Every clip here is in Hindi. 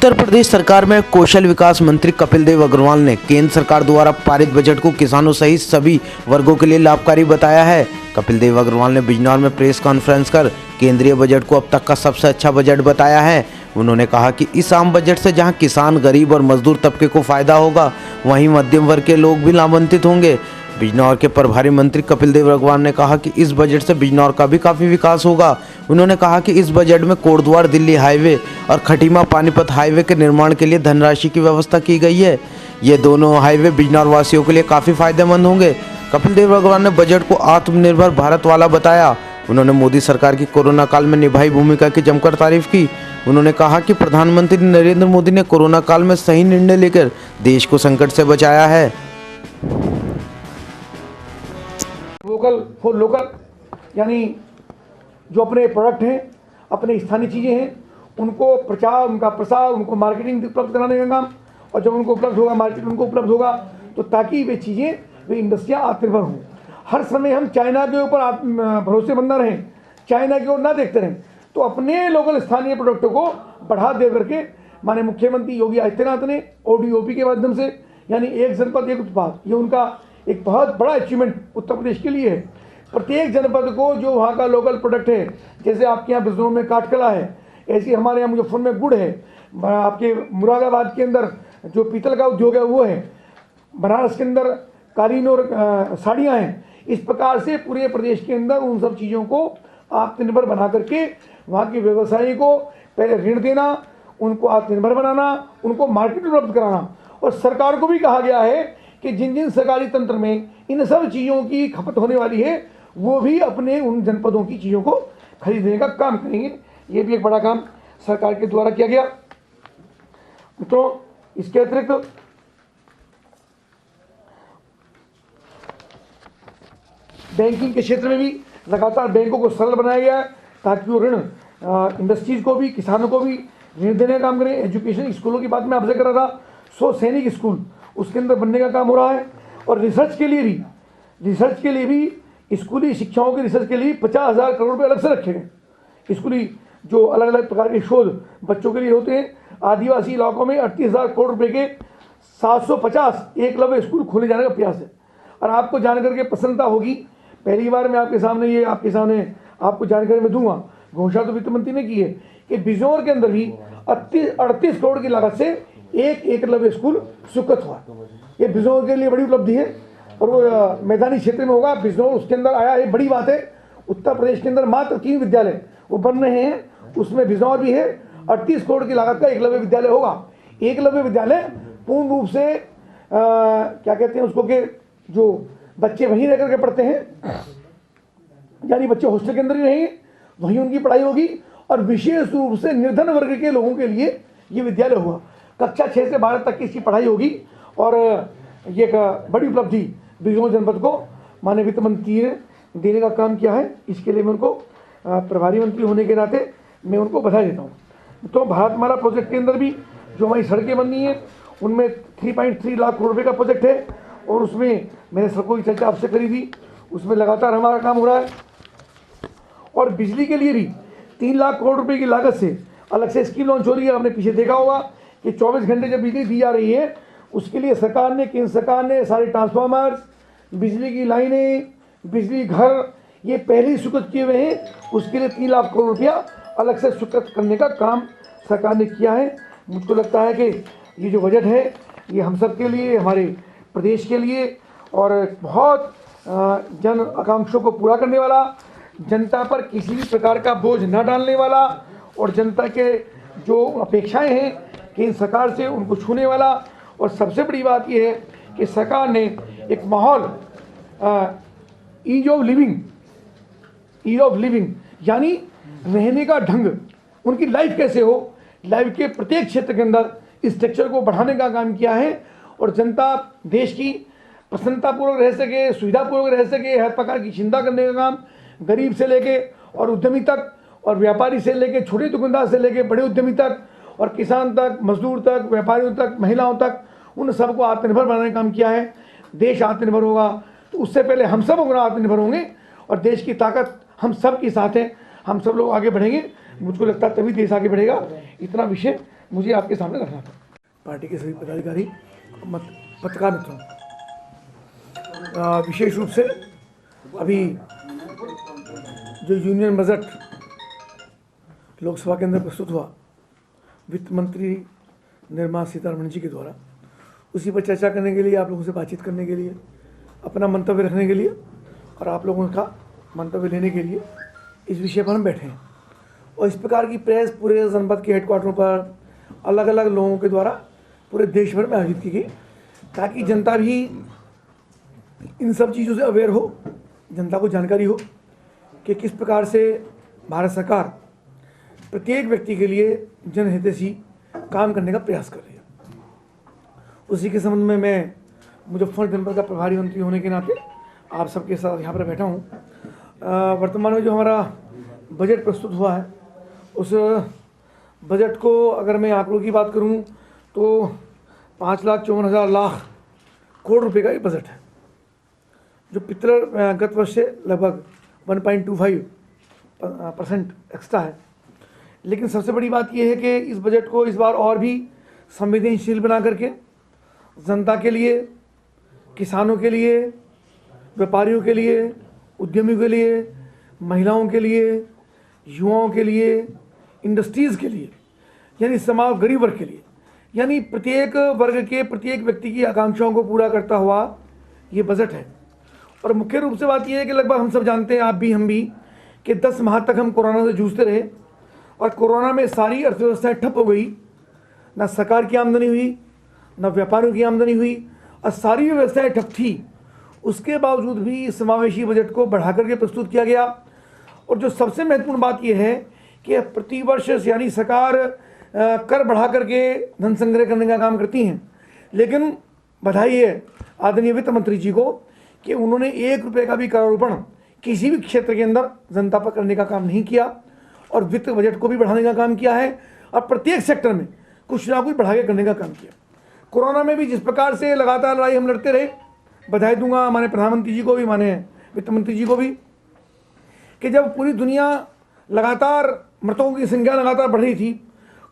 उत्तर प्रदेश सरकार में कौशल विकास मंत्री कपिल देव अग्रवाल ने केंद्र सरकार द्वारा पारित बजट को किसानों सहित सभी वर्गों के लिए लाभकारी बताया है। कपिल देव अग्रवाल ने बिजनौर में प्रेस कॉन्फ्रेंस कर केंद्रीय बजट को अब तक का सबसे अच्छा बजट बताया है। उन्होंने कहा कि इस आम बजट से जहां किसान, गरीब और मजदूर तबके को फायदा होगा, वहीं मध्यम वर्ग के लोग भी लाभान्वित होंगे। बिजनौर के प्रभारी मंत्री कपिल देव अग्रवाल ने कहा कि इस बजट से बिजनौर का भी काफ़ी विकास होगा। उन्होंने कहा कि इस बजट में कोटद्वार दिल्ली हाईवे और खटीमा पानीपत हाईवे के निर्माण के लिए धनराशि की व्यवस्था की गई है। ये दोनों हाईवे बिजनौर वासियों के लिए काफ़ी फायदेमंद होंगे। कपिल देव अग्रवाल ने बजट को आत्मनिर्भर भारत वाला बताया। उन्होंने मोदी सरकार की कोरोना काल में निभाई भूमिका की जमकर तारीफ की। उन्होंने कहा कि प्रधानमंत्री नरेंद्र मोदी ने कोरोना काल में सही निर्णय लेकर देश को संकट से बचाया है। वोकल फॉर लोकल, यानी जो अपने प्रोडक्ट हैं, अपने स्थानीय चीज़ें हैं, उनको प्रचार, उनका प्रसार, उनको मार्केटिंग उपलब्ध कराने का काम, और जब उनको उपलब्ध होगा, मार्केट उनको उपलब्ध होगा, तो ताकि वे चीज़ें, वे इंडस्ट्रियाँ आत्मनिर्भर हों। हर समय हम चाइना के ऊपर भरोसेमंद न रहें, चाइना की ओर ना देखते रहें, तो अपने लोकल स्थानीय प्रोडक्टों को बढ़ा दे करके माननीय मुख्यमंत्री योगी आदित्यनाथ ने ODOP के माध्यम से, यानी एक जनपद एक उत्पाद, ये उनका एक बहुत बड़ा अचीवमेंट उत्तर प्रदेश के लिए है। प्रत्येक जनपद को जो वहाँ का लोकल प्रोडक्ट है, जैसे आपके यहाँ बिजनौर में काठकला है, ऐसी हमारे यहाँ मुजफ्फर में गुड़ है, आपके मुरादाबाद के अंदर जो पीतल का उद्योग है वो है, बनारस के अंदर कालीन और साड़ियाँ हैं। इस प्रकार से पूरे प्रदेश के अंदर उन सब चीज़ों को आत्मनिर्भर बना करके वहाँ के व्यवसायी को पहले ऋण देना, उनको आत्मनिर्भर बनाना, उनको मार्केट उपलब्ध कराना। और सरकार को भी कहा गया है कि जिन जिन सरकारी तंत्र में इन सब चीज़ों की खपत होने वाली है, वो भी अपने उन जनपदों की चीज़ों को खरीदने का काम करेंगे। ये भी एक बड़ा काम सरकार के द्वारा किया गया। तो इसके अतिरिक्त बैंकिंग के क्षेत्र में भी लगातार बैंकों को सरल बनाया गया है, ताकि वो ऋण इंडस्ट्रीज को भी, किसानों को भी ऋण देने का काम करें। एजुकेशन स्कूलों की बात मैं आपसे कर रहा था, 100 सैनिक स्कूल उसके अंदर बनने का काम हो रहा है। और रिसर्च के लिए भी स्कूली शिक्षाओं के रिसर्च के लिए 50,000 करोड़ रुपये अलग से रखे गए। स्कूली जो अलग अलग प्रकार के शोध बच्चों के लिए होते हैं, आदिवासी इलाकों में 38,000 करोड़ रुपये के 750 एकलव्य स्कूल खोले जाने का प्रयास है। और आपको जानकर के प्रसन्नता होगी, पहली बार मैं आपके सामने आपको जानकारी में दूंगा, घोषणा तो वित्त मंत्री ने की है कि बिजनौर के अंदर भी 38 करोड़ की लागत से एक एकलव्य स्कूल स्वीकृत हुआ। ये बिजनौर के लिए बड़ी उपलब्धि है, और वो मैदानी क्षेत्र में होगा। बिजनौर उसके अंदर आया, ये बड़ी बात है। उत्तर प्रदेश के अंदर मात्र 3 विद्यालय वो बन रहे हैं, उसमें बिजनौर भी है। 38 करोड़ की लागत का एकलव्य विद्यालय होगा। एकलव्य विद्यालय पूर्ण रूप से क्या कहते हैं उसको, कि जो बच्चे वहीं रह करके पढ़ते हैं, यानी बच्चे हॉस्टल के अंदर ही रहेंगे, वहीं उनकी पढ़ाई होगी। और विशेष रूप से निर्धन वर्ग के लोगों के लिए ये विद्यालय हुआ। कक्षा 6 से 12 तक की इसकी पढ़ाई होगी। और ये एक बड़ी उपलब्धि बिजनौर जनपद को माननीय वित्त मंत्री ने देने का काम किया है। इसके लिए मैं उनको प्रभारी मंत्री होने के नाते मैं उनको बधाई देता हूँ। तो भारतमाला प्रोजेक्ट के अंदर भी जो हमारी सड़कें बननी है, उनमें 3.3 लाख करोड़ रुपये का प्रोजेक्ट है, और उसमें मैंने सड़कों की चर्चा आपसे करी थी, उसमें लगातार हमारा काम हो रहा है। और बिजली के लिए भी 3 लाख करोड़ रुपये की लागत से अलग से स्कीम लॉन्च हो रही है। आपने पीछे देखा होगा कि 24 घंटे जब बिजली दी जा रही है, उसके लिए केंद्र सरकार ने सारे ट्रांसफार्मर्स, बिजली की लाइनें, बिजली घर, ये पहले ही स्वीकृत किए हुए हैं। उसके लिए 3 लाख करोड़ रुपया अलग से स्वीकृत करने का काम सरकार ने किया है। मुझको लगता है कि ये जो बजट है, ये हम सब के लिए, हमारे प्रदेश के लिए, और बहुत जन आकांक्षों को पूरा करने वाला, जनता पर किसी भी प्रकार का बोझ न डालने वाला, और जनता के जो अपेक्षाएं हैं केंद्र सरकार से उनको छूने वाला। और सबसे बड़ी बात यह है कि सरकार ने एक माहौल, ईज ऑफ लिविंग यानी रहने का ढंग, उनकी लाइफ कैसे हो, लाइफ के प्रत्येक क्षेत्र के अंदर इस स्ट्रक्चर को बढ़ाने का काम किया है। और जनता देश की प्रसन्नतापूर्वक रह सके, सुविधापूर्वक रह सके, हर प्रकार की चिंता करने का काम, गरीब से लेके और उद्यमी तक, और व्यापारी से लेके, छोटे दुकानदार से लेके बड़े उद्यमी तक, और किसान तक, मजदूर तक, व्यापारियों तक, महिलाओं तक, उन सबको आत्मनिर्भर बनाने का काम किया है। देश आत्मनिर्भर होगा तो उससे पहले हम सब आत्मनिर्भर होंगे, और देश की ताकत हम सब के साथ है। हम सब लोग आगे बढ़ेंगे, मुझको लगता है तभी देश आगे बढ़ेगा। इतना विषय मुझे आपके सामने रखना था। पार्टी के सभी पदाधिकारी पत्रकार मित्रों, विशेष रूप से अभी जो यूनियन बजट लोकसभा के अंदर प्रस्तुत हुआ वित्त मंत्री निर्मला सीतारमण जी के द्वारा, उसी पर चर्चा करने के लिए, आप लोगों से बातचीत करने के लिए, अपना मंतव्य रखने के लिए और आप लोगों का मंतव्य लेने के लिए इस विषय पर हम बैठे हैं। और इस प्रकार की प्रेस पूरे जनपद के हेडक्वार्टरों पर अलग अलग लोगों के द्वारा पूरे देश भर में आयोजित की गई, ताकि जनता भी इन सब चीज़ों से अवेयर हो, जनता को जानकारी हो कि किस प्रकार से भारत सरकार प्रत्येक व्यक्ति के लिए जनहितैषी काम करने का प्रयास कर रही है। उसी के संबंध में मैं मुजफ्फरनगर जनपद का प्रभारी मंत्री होने के नाते आप सबके साथ यहाँ पर बैठा हूँ। वर्तमान में जो हमारा बजट प्रस्तुत हुआ है, उस बजट को अगर मैं आंकड़ों की बात करूँ तो 5,54,000 करोड़ रुपए का ये बजट है, जो पिछले गत वर्ष से लगभग 1.25% एक्स्ट्रा है। लेकिन सबसे बड़ी बात यह है कि इस बजट को इस बार और भी संवेदनशील बना करके जनता के लिए, किसानों के लिए, व्यापारियों के लिए, उद्यमियों के लिए, महिलाओं के लिए, युवाओं के लिए, इंडस्ट्रीज़ के लिए, यानी समाज गरीब वर्ग के लिए, यानी प्रत्येक वर्ग के प्रत्येक व्यक्ति की आकांक्षाओं को पूरा करता हुआ ये बजट है। और मुख्य रूप से बात यह है कि लगभग हम सब जानते हैं, आप भी हम भी, कि 10 माह तक हम कोरोना से जूझते रहे और कोरोना में सारी अर्थव्यवस्थाएं ठप हो गई। ना सरकार की आमदनी हुई, ना व्यापारियों की आमदनी हुई, और सारी व्यवस्थाएं ठप थी। उसके बावजूद भी समावेशी बजट को बढ़ा करके प्रस्तुत किया गया। और जो सबसे महत्वपूर्ण बात यह है कि प्रतिवर्ष यानी सरकार कर बढ़ा करके धन संग्रह करने का काम करती हैं, लेकिन बधाई है आदरणीय वित्त मंत्री जी को कि उन्होंने 1 रुपये का भी करारोपण किसी भी क्षेत्र के अंदर जनता पर करने का काम नहीं किया और वित्त बजट को भी बढ़ाने का काम किया है और प्रत्येक सेक्टर में कुछ ना कुछ बढ़ा के करने का काम किया। कोरोना में भी जिस प्रकार से लगातार लड़ाई हम लड़ते रहे, बधाई दूंगा माने प्रधानमंत्री जी को भी, माने वित्त मंत्री जी को भी, कि जब पूरी दुनिया लगातार मृतकों की संख्या लगातार बढ़ रही थी,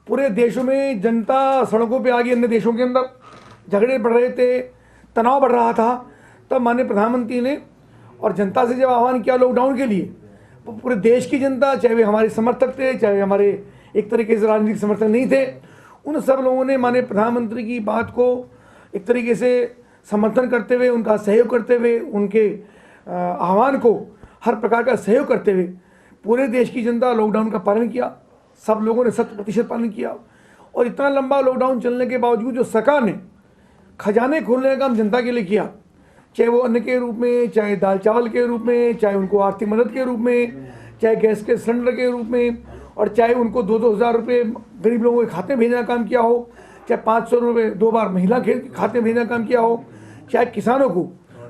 पूरे देशों में जनता सड़कों पे आ गई, अन्य देशों के अंदर झगड़े बढ़ रहे थे, तनाव बढ़ रहा था, तब माननीय प्रधानमंत्री ने और जनता से जब आह्वान किया लॉकडाउन के लिए, तो पूरे देश की जनता, चाहे वे हमारे समर्थक थे, चाहे वे हमारे एक तरीके से राजनीतिक समर्थक नहीं थे, उन सब लोगों ने माननीय प्रधानमंत्री की बात को एक तरीके से समर्थन करते हुए, उनका सहयोग करते हुए, उनके आह्वान को हर प्रकार का सहयोग करते हुए पूरे देश की जनता लॉकडाउन का पालन किया। सब लोगों ने 100% पालन किया। और इतना लंबा लॉकडाउन चलने के बावजूद जो सरकार ने खजाने खोलने का काम जनता के लिए किया, चाहे वो अन्न के रूप में, चाहे दाल चावल के रूप में, चाहे उनको आर्थिक मदद के रूप में, चाहे गैस के सिलेंडर के रूप में, और चाहे उनको 2-2 हज़ार रुपये गरीब लोगों के खाते में भेजने का काम किया हो, चाहे 500 रुपये 2 बार महिला के खाते में भेजने का काम किया हो, चाहे किसानों को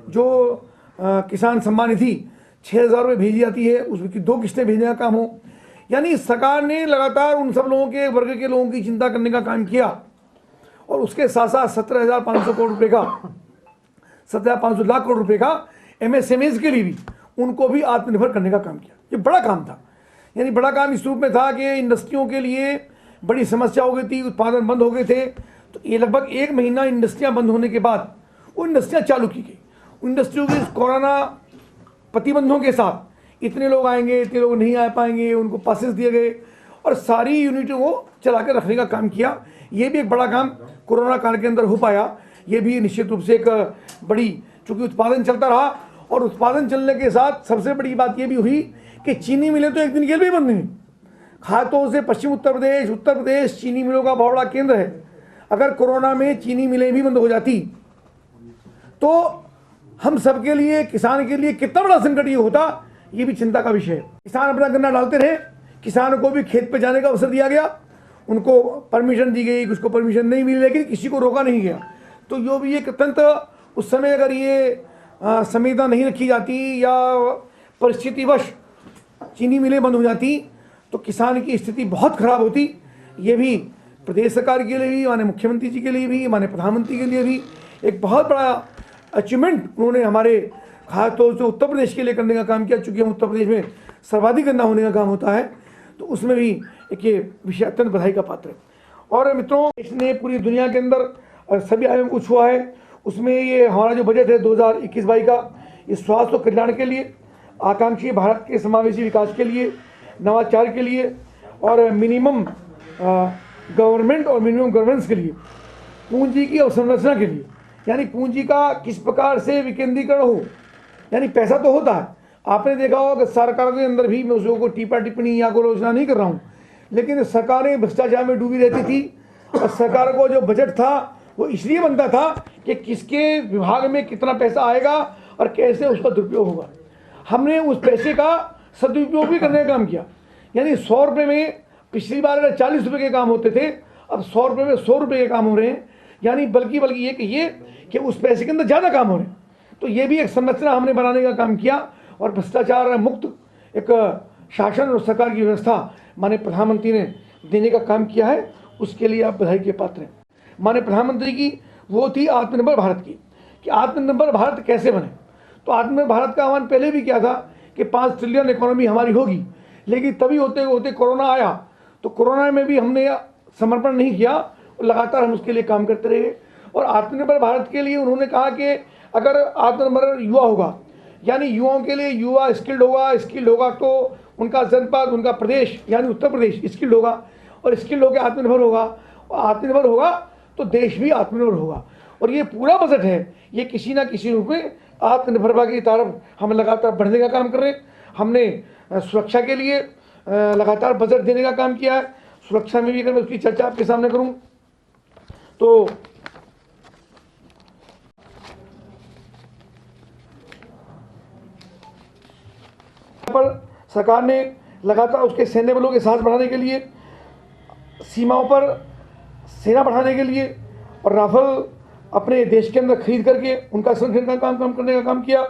जो किसान सम्मान निधि 6,000 रुपये भेजी जाती है उसकी 2 किस्तें भेजने का काम हो, यानी सरकार ने लगातार उन सब लोगों के वर्ग के लोगों की चिंता करने का काम किया। और उसके साथ साथ 17,500 करोड़ रुपये का 17,500 लाख करोड़ रुपए का MSMEs के लिए भी उनको भी आत्मनिर्भर करने का काम किया। ये बड़ा काम था, यानी बड़ा काम इस रूप में था कि इंडस्ट्रियों के लिए बड़ी समस्या हो गई थी, उत्पादन बंद हो गए थे। तो ये लगभग 1 महीना इंडस्ट्रियां बंद होने के बाद वो इंडस्ट्रियां चालू की गई। इंडस्ट्रियों की कोरोना प्रतिबंधों के साथ इतने लोग आएंगे, इतने लोग नहीं आ पाएंगे, उनको पासेस दिए गए और सारी यूनिटों को चला कर रखने का काम किया। ये भी एक बड़ा काम कोरोना काल के अंदर हो पाया। ये भी निश्चित रूप से एक बड़ी, चूँकि उत्पादन चलता रहा और उत्पादन चलने के साथ सबसे बड़ी बात ये भी हुई कि चीनी मिलें तो एक दिन के लिए भी बंद नहीं। खासतौर से पश्चिम उत्तर प्रदेश चीनी मिलों का बहुत बड़ा केंद्र है। अगर कोरोना में चीनी मिलें भी बंद हो जाती तो हम सबके लिए, किसान के लिए कितना बड़ा संकट ये होता, ये भी चिंता का विषय है। किसान अपना गन्ना डालते रहे, किसानों को भी खेत पे जाने का अवसर दिया गया, उनको परमिशन दी गई, उसको परमिशन नहीं मिली, लेकिन किसी को रोका नहीं गया। तो यो भी एक अत्यंत, उस समय अगर ये संवेदना नहीं रखी जाती या परिस्थितिवश चीनी मिलें बंद हो जाती तो किसान की स्थिति बहुत खराब होती। ये भी प्रदेश सरकार के लिए भी, माननीय मुख्यमंत्री जी के लिए भी, माननीय प्रधानमंत्री के लिए भी एक बहुत बड़ा अचीवमेंट उन्होंने हमारे खासतौर से उत्तर प्रदेश के लिए करने का काम किया। चूँकि हम उत्तर प्रदेश में सर्वाधिक गन्ना होने का काम होता है, तो उसमें भी एक ये विषय अत्यंत बधाई का पात्र है। और मित्रों, इसने पूरी दुनिया के अंदर सभी आयोगों को छुआ है। उसमें ये हमारा जो बजट है 2021-22 का, इस स्वास्थ्य और कल्याण के लिए, आकांक्षी भारत के समावेशी विकास के लिए, नवाचार के लिए और मिनिमम गवर्नमेंट और मिनिमम गवर्नेंस के लिए, पूंजी की अवसंरचना के लिए, यानी पूंजी का किस प्रकार से विकेंद्रीकरण हो। यानी पैसा तो होता है, आपने देखा होगा कि सरकार के अंदर भी, मैं उसको टीपा टिप्पणी या आलोचना नहीं कर रहा हूँ, लेकिन सरकारें भ्रष्टाचार में डूबी रहती थी। और सरकार को जो बजट था वो इसलिए बनता था कि किसके विभाग में कितना पैसा आएगा और कैसे उसका दुरुपयोग होगा। हमने उस पैसे का सदुपयोग भी करने का काम किया। यानी 100 रुपये में पिछली बार अगर 40 रुपये के काम होते थे, अब 100 रुपये में 100 रुपये के काम हो रहे हैं। यानी बल्कि ये कि उस पैसे के अंदर ज़्यादा काम हो रहे हैं। तो ये भी एक संरचना हमने बनाने का काम किया और भ्रष्टाचार मुक्त एक शासन और सरकार की व्यवस्था माननीय प्रधानमंत्री ने देने का काम किया है। उसके लिए आप बधाई के पात्र हैं। माननीय प्रधानमंत्री की वो थी आत्मनिर्भर भारत की, कि आत्मनिर्भर भारत कैसे बने। तो आत्मनिर्भर भारत का आह्वान पहले भी किया था कि 5 ट्रिलियन इकोनॉमी हमारी होगी, लेकिन तभी होते होते कोरोना आया। तो कोरोना में भी हमने समर्पण नहीं किया और लगातार हम उसके लिए काम करते रहे। और आत्मनिर्भर भारत के लिए उन्होंने कहा कि अगर आत्मनिर्भर युवा होगा, यानी युवाओं के लिए युवा स्किल्ड होगा तो उनका जनपद, उनका प्रदेश यानी उत्तर प्रदेश स्किल्ड होगा, और स्किल्ड होकर आत्मनिर्भर होगा, और आत्मनिर्भर होगा तो देश भी आत्मनिर्भर होगा। और ये पूरा बजट है, ये किसी ना किसी रूप में आत्मनिर्भरता की तरफ हम लगातार बढ़ने का काम कर रहे हैं। हमने सुरक्षा के लिए लगातार बजट देने का काम किया है। सुरक्षा में भी अगर मैं उसकी चर्चा आपके सामने करूं तो पर सरकार ने लगातार उसके सैन्य बलों के साथ बढ़ाने के लिए, सीमाओं पर सेना बढ़ाने के लिए और राफेल अपने देश के अंदर खरीद करके उनका संरक्षण का काम करने का काम किया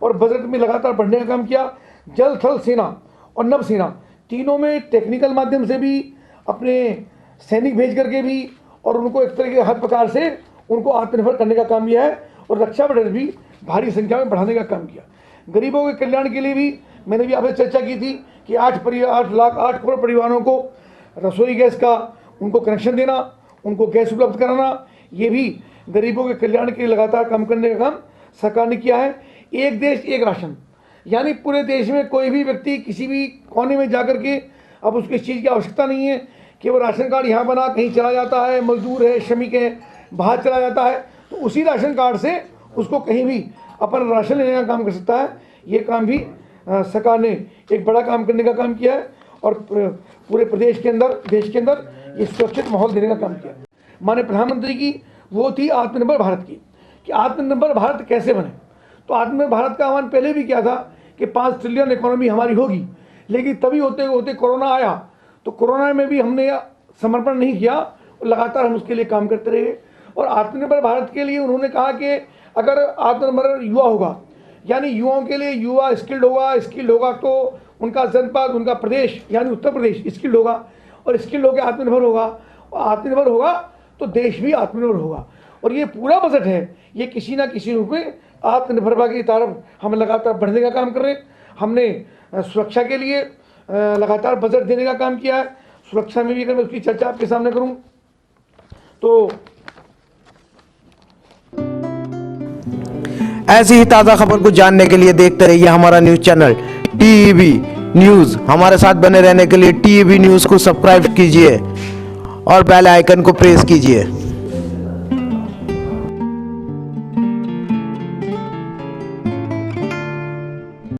और बजट में लगातार बढ़ने का काम किया। जल थल सेना और नभ सेना तीनों में टेक्निकल माध्यम से भी अपने सैनिक भेज करके भी और उनको एक तरह के हर प्रकार से उनको आत्मनिर्भर करने का काम किया है। और रक्षा बजट भी भारी संख्या में बढ़ाने का काम किया। गरीबों के कल्याण के लिए भी मैंने भी आपसे चर्चा की थी कि 8 करोड़ परिवारों को रसोई गैस का उनको कनेक्शन देना, उनको गैस उपलब्ध कराना, ये भी गरीबों के कल्याण के लिए लगातार काम करने का काम सरकार ने किया है। एक देश एक राशन, यानी पूरे देश में कोई भी व्यक्ति किसी भी कोने में जाकर के अब उसको इस चीज़ की आवश्यकता नहीं है कि वो राशन कार्ड यहाँ बना कहीं चला जाता है, मजदूर है, श्रमिक है, बाहर चला जाता है, तो उसी राशन कार्ड से उसको कहीं भी अपन राशन लेने का काम कर सकता है। ये काम भी सरकार ने एक बड़ा काम करने का काम किया है और पूरे प्रदेश के अंदर, देश के अंदर ये सुरक्षित माहौल देने का काम किया। माननीय प्रधानमंत्री की वो थी आत्मनिर्भर भारत की, कि आत्मनिर्भर भारत कैसे बने। तो आत्मनिर्भर भारत का आह्वान पहले भी किया था कि 5 ट्रिलियन इकोनॉमी हमारी होगी, लेकिन तभी होते होते कोरोना आया। तो कोरोना में भी हमने समर्पण नहीं किया और लगातार हम उसके लिए काम करते रहे। और आत्मनिर्भर भारत के लिए उन्होंने कहा कि अगर आत्मनिर्भर युवा होगा, यानी युवाओं के लिए युवा स्किल्ड होगा तो उनका जनपद, उनका प्रदेश यानी उत्तर प्रदेश स्किल्ड होगा, और स्किल्ड होकर आत्मनिर्भर होगा, और आत्मनिर्भर होगा तो देश भी आत्मनिर्भर होगा। और ये पूरा बजट है, ये किसी ना किसी रूप में आत्मनिर्भरता की तरफ हम लगातार बढ़ने का काम कर रहे हैं। हमने सुरक्षा के लिए लगातार बजट देने का काम किया है। सुरक्षा में भी अगर मैं उसकी चर्चा आपके सामने करूं तो ऐसी ही ताज़ा खबर को जानने के लिए देखते रहिए हमारा न्यूज़ चैनल टीईबी न्यूज़। हमारे साथ बने रहने के लिए टीईबी न्यूज़ को सब्सक्राइब कीजिए और बेल आइकन को प्रेस कीजिए।